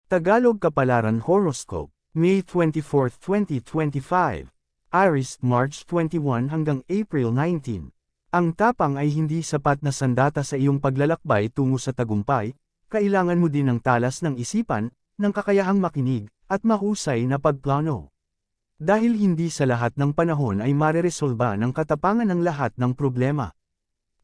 Tagalog Kapalaran Horoscope, May 24, 2025. Aries, March 21 hanggang April 19. Ang tapang ay hindi sapat na sandata sa iyong paglalakbay tungo sa tagumpay, kailangan mo din ng talas ng isipan, ng kakayahang makinig, at mahusay na pagplano. Dahil hindi sa lahat ng panahon ay mareresolba ng katapangan ang lahat ng problema.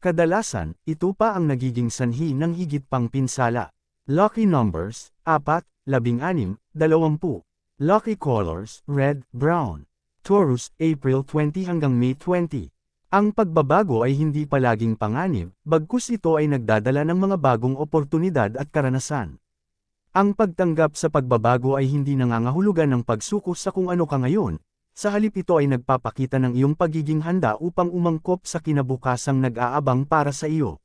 Kadalasan, ito pa ang nagiging sanhi ng higit pang pinsala. Lucky numbers, 4, 16, 20. Lucky colors, red, brown. Taurus, April 20 hanggang May 20. Ang pagbabago ay hindi palaging panganib, bagkus ito ay nagdadala ng mga bagong oportunidad at karanasan. Ang pagtanggap sa pagbabago ay hindi nangangahulugan ng pagsuko sa kung ano ka ngayon, sa halip ito ay nagpapakita ng iyong pagiging handa upang umangkop sa kinabukasang nag-aabang para sa iyo.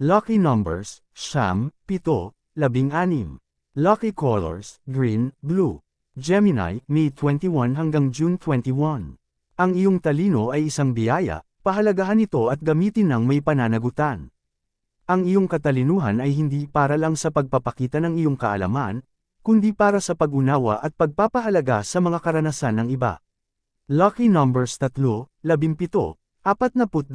Lucky numbers, 7, 16. Lucky colors, green, blue. Gemini, May 21 hanggang June 21. Ang iyong talino ay isang biyaya, pahalagahan ito at gamitin ng may pananagutan. Ang iyong katalinuhan ay hindi para lang sa pagpapakita ng iyong kaalaman, kundi para sa pag-unawa at pagpapahalaga sa mga karanasan ng iba. Lucky numbers 3, 17, 42.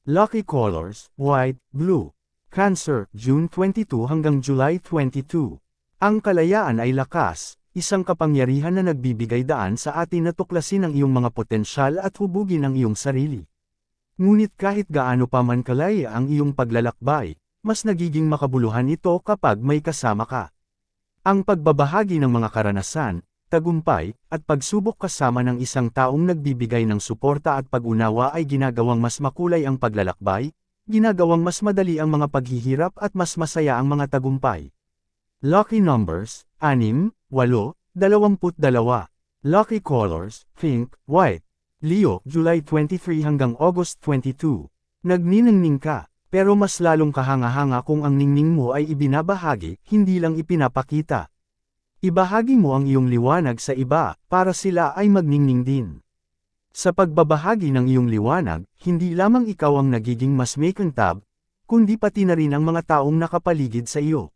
Lucky colors, white, blue. Cancer, June 22 hanggang July 22. Ang kalayaan ay lakas, isang kapangyarihan na nagbibigay daan sa atin na tuklasin ang iyong mga potensyal at hubugin ang iyong sarili. Ngunit kahit gaano pa man kalaya ang iyong paglalakbay, mas nagiging makabuluhan ito kapag may kasama ka. Ang pagbabahagi ng mga karanasan, tagumpay, at pagsubok kasama ng isang taong nagbibigay ng suporta at pag-unawa ay ginagawang mas makulay ang paglalakbay, ginagawang mas madali ang mga paghihirap at mas masaya ang mga tagumpay. Lucky numbers, 6, 8, 22. Lucky colors, pink, white. Leo, July 23 hanggang August 22. Nagniningning ka, pero mas lalong kahanga-hanga kung ang ningning mo ay ibinabahagi, hindi lang ipinapakita. Ibahagi mo ang iyong liwanag sa iba, para sila ay magningning din. Sa pagbabahagi ng iyong liwanag, hindi lamang ikaw ang nagiging mas makintab, kundi pati na rin ang mga taong nakapaligid sa iyo.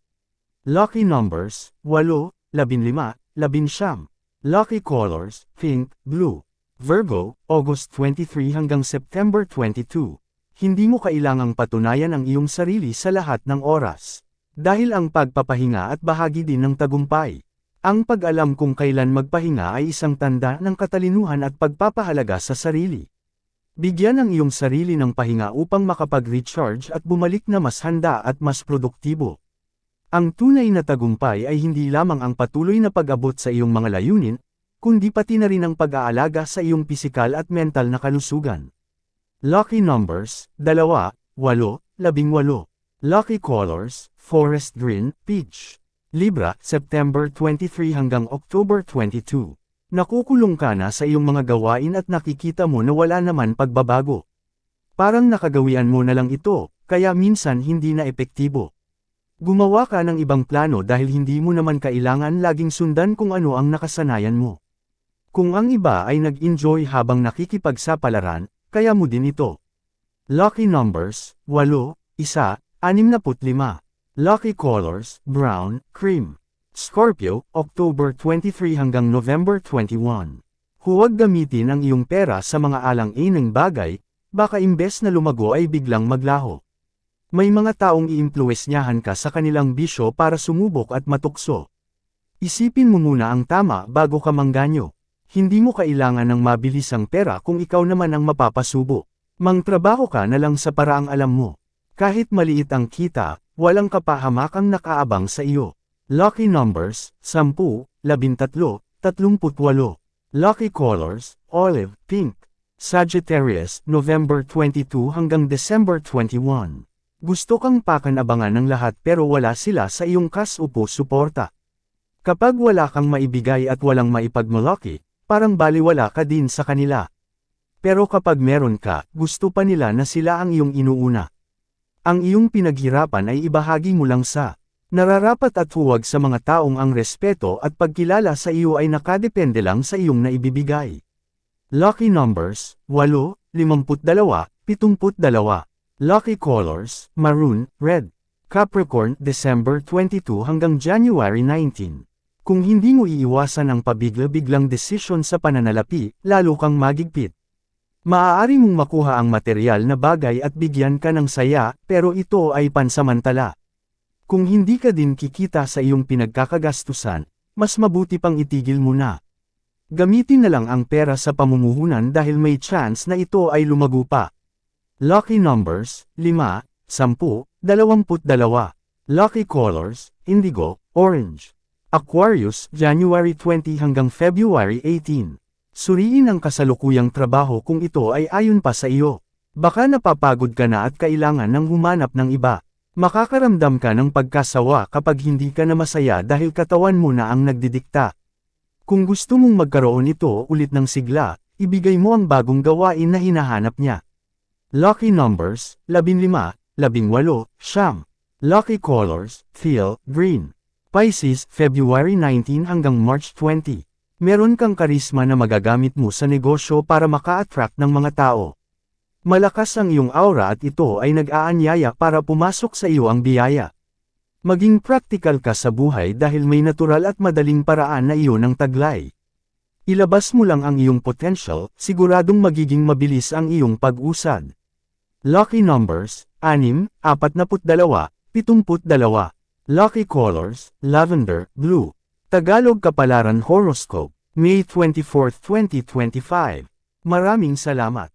Lucky numbers, 8, 15, 11. Lucky colors, pink, blue. Virgo, August 23 hanggang September 22. Hindi mo kailangang patunayan ang iyong sarili sa lahat ng oras. Dahil ang pagpapahinga at bahagi din ng tagumpay. Ang pag-alam kung kailan magpahinga ay isang tanda ng katalinuhan at pagpapahalaga sa sarili. Bigyan ang iyong sarili ng pahinga upang makapag-recharge at bumalik na mas handa at mas produktibo. Ang tunay na tagumpay ay hindi lamang ang patuloy na pag-abot sa iyong mga layunin, kundi pati na rin ang pag-aalaga sa iyong pisikal at mental na kalusugan. Lucky numbers, 2, 8, 18. Lucky colors, forest green, peach. Libra, September 23 hanggang October 22. Nakukulong ka na sa iyong mga gawain at nakikita mo na wala naman pagbabago. Parang nakagawian mo na lang ito, kaya minsan hindi na epektibo. Gumawa ka ng ibang plano dahil hindi mo naman kailangan laging sundan kung ano ang nakasanayan mo. Kung ang iba ay nag-enjoy habang nakikipagsapalaran, kaya mo din ito. Lucky numbers, 8, 1, 65. Lucky colors, brown, cream. Scorpio, October 23 hanggang November 21. Huwag gamitin ang iyong pera sa mga alang-inang bagay, baka imbes na lumago ay biglang maglaho. May mga taong iimpluwesyahan ka sa kanilang bisyo para sumubok at matukso. Isipin mo muna ang tama bago ka mangganyo. Hindi mo kailangan ng mabilisang pera kung ikaw naman ang mapapasubo. Mangtrabaho ka na lang sa paraang alam mo. Kahit maliit ang kita, walang kapahamakang nakaabang sa iyo. Lucky numbers, 10, 13, 38. Lucky colors, olive, pink. Sagittarius, November 22 hanggang December 21. Gusto kang pakanabangan ng lahat pero wala sila sa iyong kas-upo-suporta. Kapag wala kang maibigay at walang maipagmalaki, parang baliwala ka din sa kanila. Pero kapag meron ka, gusto pa nila na sila ang iyong inuuna. Ang iyong pinaghirapan ay ibahagi mo lang sa nararapat at huwag sa mga taong ang respeto at pagkilala sa iyo ay nakadepende lang sa iyong naibibigay. Lucky numbers, 8, 52, 72. Lucky colors, maroon, red. Capricorn, December 22 hanggang January 19. Kung hindi mo iiwasan ang pabigla-biglang desisyon sa pananalapi, lalo kang magigpit. Maaari mong makuha ang material na bagay at bigyan ka ng saya, pero ito ay pansamantala. Kung hindi ka din kikita sa iyong pinagkakagastusan, mas mabuti pang itigil mo na. Gamitin na lang ang pera sa pamumuhunan dahil may chance na ito ay lumago pa. Lucky numbers, 5, 10, 22. Lucky colors, indigo, orange. Aquarius, January 20 hanggang February 18. Suriin ang kasalukuyang trabaho kung ito ay ayon pa sa iyo. Baka napapagod ka na at kailangan ng humanap ng iba. Makakaramdam ka ng pagkasawa kapag hindi ka na masaya dahil katawan mo na ang nagdidikta. Kung gusto mong magkaroon ito ulit ng sigla, ibigay mo ang bagong gawain na hinahanap niya. Lucky numbers, 15, 18, 9. Lucky colors, teal, green. Pisces, February 19 hanggang March 20. Meron kang karisma na magagamit mo sa negosyo para maka-attract ng mga tao. Malakas ang iyong aura at ito ay nag-aanyaya para pumasok sa iyo ang biyaya. Maging practical ka sa buhay dahil may natural at madaling paraan na iyon ang taglay. Ilabas mo lang ang iyong potential, siguradong magiging mabilis ang iyong pag-usad. Lucky numbers, 6, 42, 72. Lucky colors, lavender, blue. Tagalog Kapalaran Horoscope, May 24, 2025. Maraming salamat.